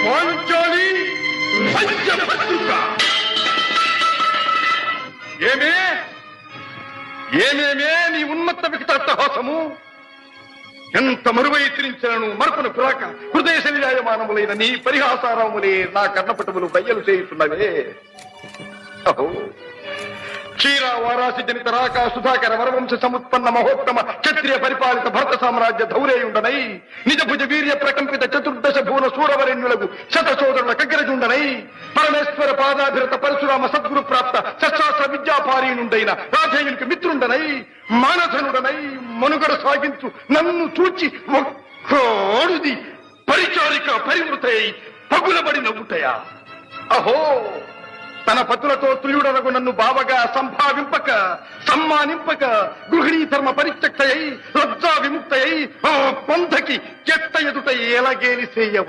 పాంచాలి పంచభద్రుక. ఏమేమే నీ ఉన్మత్త వికటాట్టహాసము! ఎంత మరువై తిరించను మరపును పురాక హృదయ శరీరాయమానములైన నీ పరిహాసారములే నా కర్ణపటములు బయ్యలు చేయుతున్నవే. అహో క్షీర వారాసి జనిత రాక సుధాకర వరవంశ సముత్పన్న మహోత్తమ క్షత్రియ పరిపాలిత భరత సామ్రాజ్య ధౌరేయుండనై నిజ భుజ వీర్య ప్రకంపిత చతుర్దశ భూన సూరవరెణ్యులకు శత సోదరుల కగ్గరజుండనై పరమేశ్వర పాదాభిరత పరశురామ సద్గురు ప్రాప్త శస్త్రాస్త్ర విద్యాపారీనుండైన రాజేయునికి మిత్రుండనై మానధనుడనై మనుగడ సాగించు నన్ను చూచి ఒక్కోడుది పరిచారిక పరివృతై పగులబడి నవ్వుటయా. అహో తన పతులతో తుల్యుడనగు నన్ను బావగా సంభావింపక సమ్మానింపక గృహిణీ ధర్మ పరిత్యక్తయై లజ్జా విముక్తయై ఆ పంథకి చెత్త ఎదుట ఎలాగేలి చేయవ.